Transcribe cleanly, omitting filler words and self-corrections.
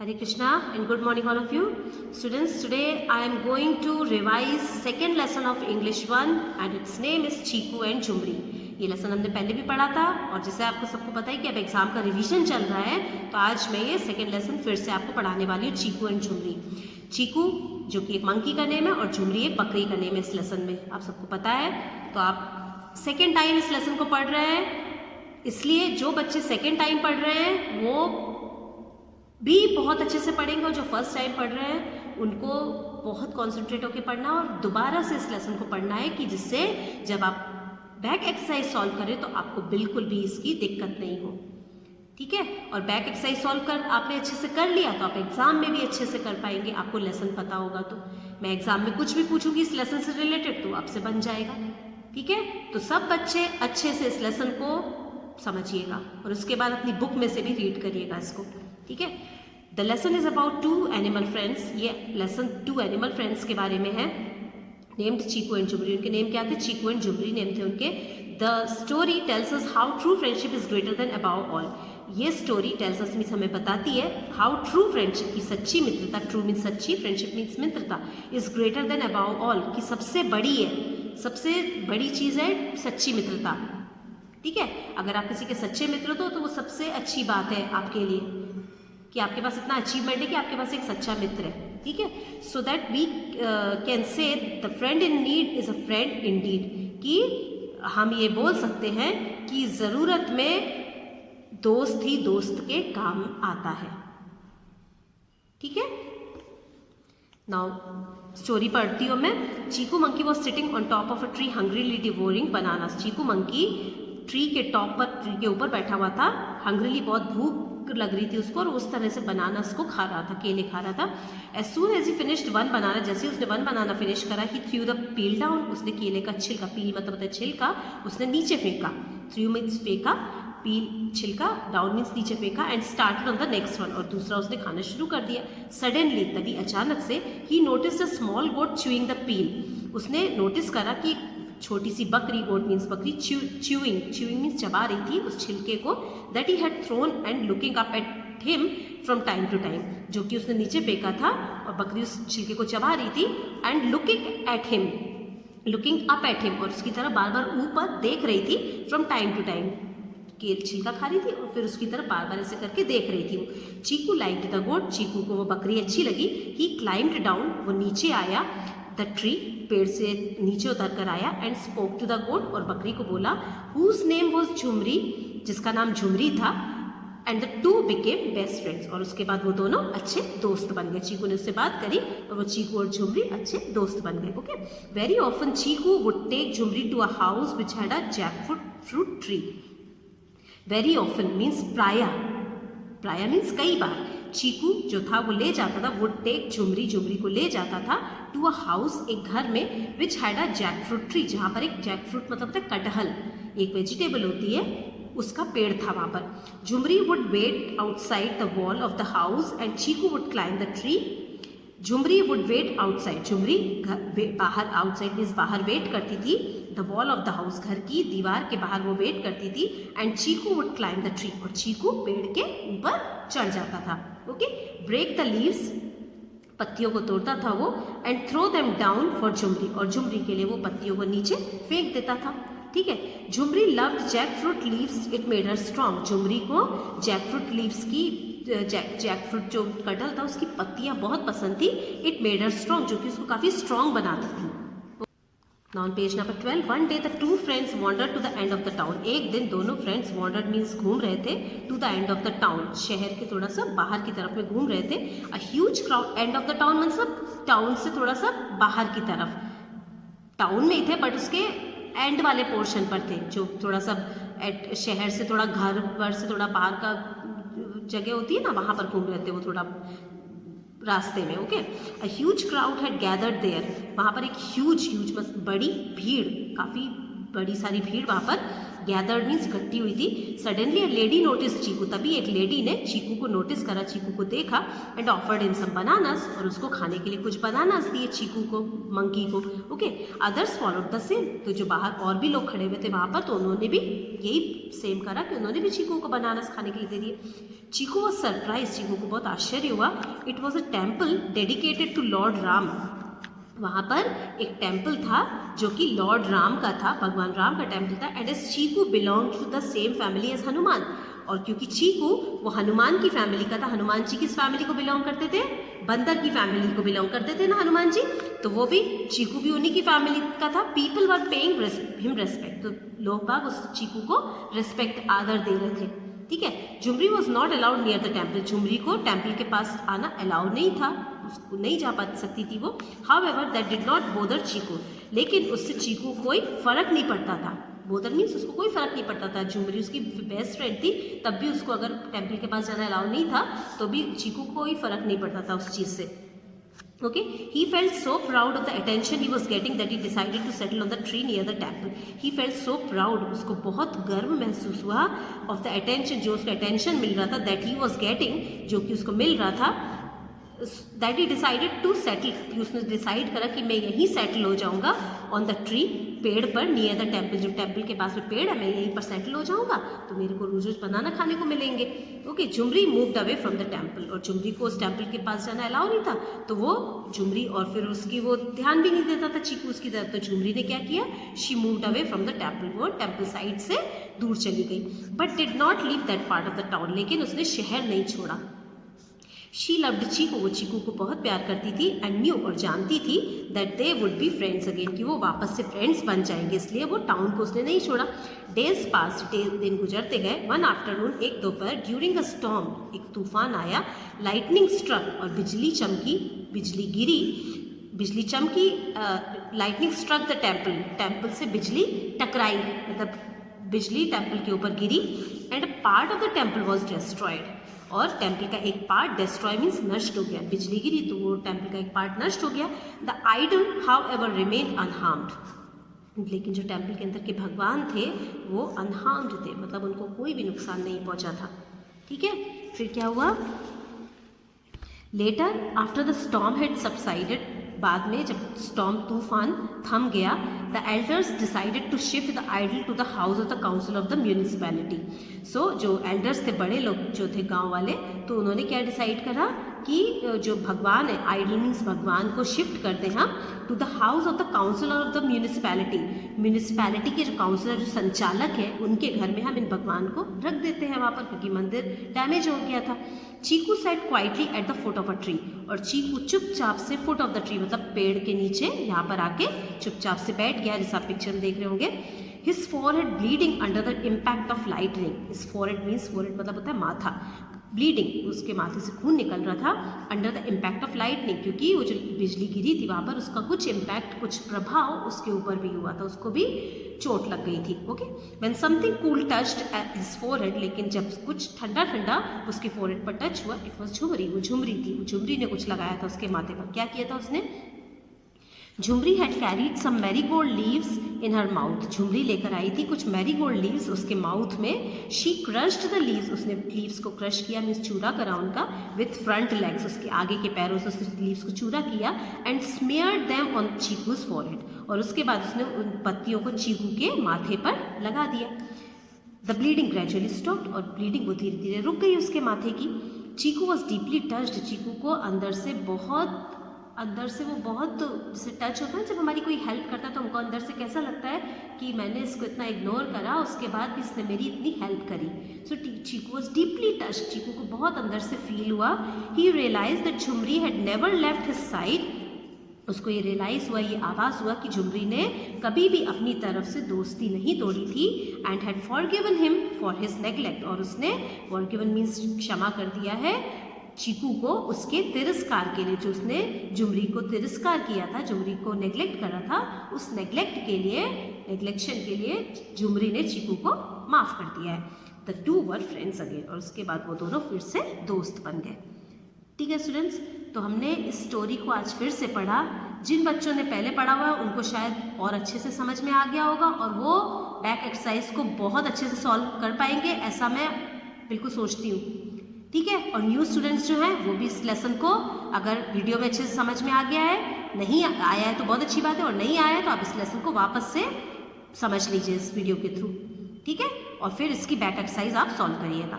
Hare Krishna and good morning all of you. Students, today I am going to revise second lesson of English 1 and its name is Chiku and Jhumri. ये lesson हमने पहले भी पढ़ा था और जैसे आपको सबको पता है कि अब एग्जाम का रिवीजन चल रहा है तो आज मैं ये सेकेंड लेसन फिर से आपको पढ़ाने वाली हूँ, चीकू एंड झुमरी। चीकू जो कि एक मंकी का नेम है और झुमरी एक बकरी का नेम है इस लेसन में, आप सबको पता है। तो आप सेकेंड टाइम इस लेसन को पढ़ रहे हैं, इसलिए जो बच्चे सेकेंड टाइम पढ़ रहे हैं वो भी बहुत अच्छे से पढ़ेंगे और जो फर्स्ट टाइम पढ़ रहे हैं उनको बहुत कॉन्सेंट्रेट होकर पढ़ना और दोबारा से इस लेसन को पढ़ना है कि जिससे जब आप बैक एक्सरसाइज सॉल्व करें तो आपको बिल्कुल भी इसकी दिक्कत नहीं हो, ठीक है। और बैक एक्सरसाइज सॉल्व कर आपने अच्छे से कर लिया तो आप एग्जाम में भी अच्छे से कर पाएंगे, आपको लेसन पता होगा। तो मैं एग्जाम में कुछ भी पूछूंगी इस लेसन से रिलेटेड तो आपसे बन जाएगा, ठीक है। तो सब बच्चे अच्छे से इस लेसन को समझिएगा और उसके बाद अपनी बुक में से भी रीड करिएगा इसको, ठीक है। The lesson is about two animal friends. ये लेसन टू एनिमल फ्रेंड्स के बारे में है, नेम्ड चीकू एंड झुमरी। उनके नेम क्या थे? चीकू एंड झुमरी नेम थे उनके। The story tells us how true friendship is greater than above all. ये स्टोरी टेल्स अस मीन्स हमें बताती है हाउ ट्रू फ्रेंडशिप की सच्ची मित्रता, ट्रू मीन्स सच्ची, फ्रेंडशिप मीन्स मित्रता, is greater than above all की सबसे बड़ी है, सबसे बड़ी चीज़ है सच्ची मित्रता, ठीक है। अगर आप किसी के सच्चे मित्र हो तो वो सबसे अच्छी बात है आपके लिए कि आपके पास इतना अचीवमेंट है कि आपके पास एक सच्चा मित्र है, ठीक है। So that we can say the friend in need is a friend in deed, कि हम ये बोल सकते हैं कि ज़रूरत में दोस्त ही दोस्त के काम आता है, ठीक है। नाउ स्टोरी पढ़ती हूँ मैं। Chiku monkey was sitting on top of a tree hungrily devouring bananas. Chiku monkey tree के टॉप पर, ट्री के ऊपर बैठा हुआ था, हंग्रीली बहुत भूख लग रही थी उसको और उस तरह से बनानास को खा रहा था, केले खा रहा था। As soon as he finished one banana, जैसे उसने वन बनाना फिनिश करा, he threw the peel down, उसने केले का छिलका, पील मतलब छिलका, उसने नीचे फेंका। थ्रू मीन्स फेंका, पील छिलका, डाउन मीन्स नीचे फेंका, and started on the next one, और दूसरा उसने खाना शुरू कर दिया। सडनली, तभी अचानक से, he notice a small goat chewing the peel, उसने नोटिस करा कि छोटी सी बकरी, गोट मीन्स बकरी, च्यूइंग मीन्स चबा रही थी उस छिलके को, that he had thrown and looking up at him from time to time, जो कि उसने नीचे फेंका था और बकरी उस छिलके को चबा रही थी, and looking at him, looking up at him, और उसकी तरफ बार बार ऊपर देख रही थी, फ्रॉम टाइम टू टाइम, कि छिलका खा रही थी और फिर उसकी तरफ बार बार ऐसे करके देख रही थी। चीकू लाइक्ड द गोट, चीकू को वो बकरी अच्छी लगी। ही क्लाइम्ड डाउन, वो नीचे आया, द ट्री, पेड़ से नीचे उतर कर आया, एंड स्पोक टू द गोट, और बकरी को बोला, हुज नेम वॉज झुमरी, जिसका नाम झुमरी था, and the two became best friends, और उसके बाद वो दोनों अच्छे दोस्त बन गए। चीकू ने उससे बात करी और वो चीकू और झुमरी अच्छे दोस्त बन गए, okay. Very often Chiku would take Jhumri to a house which had a jackfruit tree. Very often means प्रायः, प्रायः मीन्स कई बार, चीकू जो था वो ले जाता था, वुड टेक झुमरी, झुमरी को ले जाता था, टू अ हाउस, एक घर में, विच हैड अ जैकफ्रूट ट्री, जहाँ पर एक जैकफ्रूट मतलब था कटहल, एक वेजिटेबल होती है, उसका पेड़ था वहाँ पर। Jhumri would wait outside the wall of the house and Chiku would climb the tree. Jhumri would wait outside, Jhumri बाहर, आउटसाइड मीन्स बाहर वेट करती थी, the wall of the house, घर की दीवार के बाहर वो वेट करती थी, and Chiku would climb the tree, और चीकू पेड़ के ऊपर चढ़ जाता था, ओके। ब्रेक द लीव्स, पत्तियों को तोड़ता था वो, and throw them down for Jhumri, और झुमरी के लिए वो पत्तियों को नीचे फेंक देता था, ठीक है। Jhumri loved jackfruit leaves, it made her strong, Jhumri को जैकफ्रूट लीव्स की, जैकफ्रूट जो कटहल था उसकी पत्तियां बहुत पसंद थी, इट मेड हर स्ट्रॉन्ग, जो कि उसको काफ़ी स्ट्रॉन्ग बनाती थी। Now on page number 12, one day the two friends wandered to the end of the town. एक दिन दोनों फ्रेंड्स, wandered means घूम रहे थे, to the end of the town, शहर के थोड़ा सा बाहर की तरफ में घूम रहे थे। A huge crowd, end of the town मतलब टाउन से थोड़ा सा बाहर की तरफ, टाउन में ही थे बट उसके एंड वाले पोर्शन पर थे, जो थोड़ा सा शहर से थोड़ा घर वर से थोड़ा बाहर का जगह होती है ना, वहाँ पर घूम रहे थे वो, थोड़ा रास्ते में, okay. A huge crowd had gathered there, वहाँ पर एक ह्यूज बस बड़ी भीड़, काफ़ी बड़ी सारी भीड़ वहाँ पर गैदर्ड मीन्स इकट्ठी हुई थी। सडनली अ लेडी नोटिस चीकू, तभी एक लेडी ने चीकू को नोटिस करा, चीकू को देखा and offered him some bananas, और उसको खाने के लिए कुछ बनानास दिए चीकू को, मंकी को। Okay, others followed the same, तो जो बाहर और भी लोग खड़े हुए थे वहाँ पर, तो उन्होंने भी यही सेम करा कि उन्होंने भी चीकू को बनानास खाने के लिए दे दिए। चीकू वॉज सरप्राइज, चीकू को बहुत आश्चर्य हुआ। It was a temple dedicated to lord Ram, वहाँ पर एक टेम्पल था जो कि लॉर्ड राम का था, भगवान राम का टेम्पल था। And as Chiku belong to the same family as Hanuman, और क्योंकि चीकू वो हनुमान की फैमिली का था, हनुमान जी किस फैमिली को बिलोंग करते थे, बंदर की फैमिली को बिलोंग करते थे ना हनुमान जी, तो वो भी चीकू भी उन्हीं की फैमिली का था। People were paying him respect, तो लोग बाग उस चीकू को रेस्पेक्ट आदर दे रहे थे। ठीक है, Jhumri was not allowed near the temple, Jhumri को टेम्पल के पास आना अलाउड नहीं था, उसको नहीं जा पा सकती थी वो। However that did not bother Chiku, लेकिन उससे चीकू कोई फर्क नहीं पड़ता था। बोदर मीन्स उसको कोई फर्क नहीं पड़ता था, झुमरी उसकी बेस्ट फ्रेंड थी, तब भी उसको अगर टेम्पल के पास जाना अलाउड नहीं था तो भी चीकू को कोई फर्क नहीं पड़ता था उस चीज़ से। Okay, he felt so proud of the attention he was getting that he decided to settle on the tree near the temple. He felt so proud, उसको बहुत गर्व महसूस हुआ of the attention, जो उसको attention मिल रहा था, that he was getting, जो कि उसको मिल रहा था, that he decided to settle, कि उसने डिसाइड करा कि मैं यहीं सेटल हो जाऊंगा on the tree, पेड़ पर, नियर द टेम्पल, जो टेम्पल के पास में पेड़ है, मैं यहीं पर सेटल हो जाऊंगा तो मेरे को रोज रोज बनाना खाने को मिलेंगे। Okay, Jhumri moved away from the temple, और झुमरी को उस टेम्पल के पास जाना अलाउ नहीं था, तो वो झुमरी, और फिर उसकी वो ध्यान भी नहीं देता था चीकू उसकी तरफ, तो झुमरी ने क्या किया, she moved away from the temple, वो टेम्पल साइड से दूर चली गई। But did not leave that part of the town, लेकिन उसने शहर नहीं छोड़ा। शी लव्ड चीकू, वो चीकू को बहुत प्यार करती थी, एंड न्यू, और जानती थी that they would be friends again, कि वो वापस से फ्रेंड्स बन जाएंगे, इसलिए वो टाउन को उसने नहीं छोड़ा। डेज पास, दिन गुजरते गए। वन आफ्टरनून, एक दोपहर, ड्यूरिंग अ स्टॉर्म, एक तूफान आया। लाइटनिंग स्ट्रक, और बिजली चमकी, बिजली गिरी, बिजली चमकी, lightning struck the temple, temple से बिजली टकराई, मतलब बिजली टेम्पल के ऊपर गिरी। And part of the temple was destroyed, और टेम्पल का एक पार्ट, डिस्ट्रॉय मीन्स नष्ट हो गया, बिजली गिरी तो वो टेम्पल का एक पार्ट नष्ट हो गया। The idol however remain unharmed, लेकिन जो टेम्पल के अंदर के भगवान थे वो अनहार्म्ड थे, मतलब उनको कोई भी नुकसान नहीं पहुंचा था। ठीक है, फिर क्या हुआ, later after the storm had subsided, बाद में जब स्टॉर्म तूफान थम गया, the elders decided to shift the idol to the house of the council of the municipality. So जो एल्डर्स थे, बड़े लोग जो थे गांव वाले, तो उन्होंने क्या डिसाइड करा कि जो भगवान है, आइडल मीन्स भगवान को शिफ्ट करते हैं to the house of the councillor of the municipality, municipality के जो काउंसिलर, जो संचालक है, उनके घर में हम इन भगवान को रख देते हैं वहाँ पर, क्योंकि मंदिर डैमेज हो गया था। Chiku sat quietly at the foot of a tree, और चीकू चुपचाप से, फुट ऑफ द ट्री मतलब पेड़ के नीचे, यहाँ पर आके चुपचाप से बैठ गया, जैसा आप पिक्चर में देख रहे होंगे। His forehead bleeding under the impact of lightning, his forehead means, forehead मतलब होता है माथा, ब्लीडिंग, उसके माथे से खून निकल रहा था, under the impact of lightning, क्योंकि वो जो बिजली गिरी थी वहाँ पर, उसका कुछ इम्पैक्ट, कुछ प्रभाव उसके ऊपर भी हुआ था, उसको भी चोट लग गई थी। Okay, when something cool touched his forehead, लेकिन जब कुछ ठंडा ठंडा उसके फोरहेड पर टच हुआ, इट वॉज झुमरी, वो झुमरी थी, झुमरी ने कुछ लगाया था उसके माथे पर। क्या किया था उसने, Jhumri had carried some marigold leaves in her mouth, Jhumri लेकर आई थी कुछ मैरीगोल्ड लीव्स उसके माउथ में। शी क्रश्ड द लीव्स, उसने लीव्स को क्रश किया, मीन्स चूरा करा उनका, विथ फ्रंट लेग्स, उसके आगे के पैरों से उसने लीव्स को चूरा किया। And स्मेयर्ड them on chikoos forehead, और उसके बाद उसने उन पत्तियों को चीकू के माथे पर लगा दिया। द ब्लीडिंग ग्रेजुअली स्टॉप्ड, और ब्लीडिंग वो धीरे धीरे रुक गई उसके माथे की। चीकू वॉज डीपली टच्ड, चीकू को अंदर से वो बहुत जैसे टच होता है, जब हमारी कोई हेल्प करता है तो हमको अंदर से कैसा लगता है कि मैंने इसको इतना इग्नोर करा, उसके बाद भी इसने मेरी इतनी हेल्प करी। So Chiku was deeply touch, Chiku को बहुत अंदर से फील हुआ। He realize that Jhumri had never left his side, उसको ये रियलाइज़ हुआ, ये आभास हुआ कि झुमरी ने कभी भी अपनी तरफ से दोस्ती नहीं तोड़ी थी। And had forgiven him for his neglect, और उसने फॉरगिवन मीन्स क्षमा कर दिया है चीकू को उसके तिरस्कार के लिए, जो उसने झुमरी को तिरस्कार किया था, झुमरी को नेग्लेक्ट करा था, उस नेग्लेक्ट के लिए, नेग्लेक्शन के लिए झुमरी ने चीकू को माफ़ कर दिया है। The two were friends again, और उसके बाद वो दोनों फिर से दोस्त बन गए। ठीक है स्टूडेंट्स, तो हमने इस स्टोरी को आज फिर से पढ़ा। जिन बच्चों ने पहले पढ़ा हुआ है उनको शायद और अच्छे से समझ में आ गया होगा, और वो बैक एक्सरसाइज को बहुत अच्छे से सॉल्व कर पाएंगे, ऐसा मैं बिल्कुल सोचती हूँ। ठीक है, और न्यू स्टूडेंट्स जो हैं वो भी इस लेसन को अगर वीडियो में अच्छे से समझ में आ गया है, नहीं आया है तो बहुत अच्छी बात है, और नहीं आया है तो आप इस लेसन को वापस से समझ लीजिए इस वीडियो के थ्रू। ठीक है, और फिर इसकी बैक एक्सरसाइज आप सॉल्व करिएगा।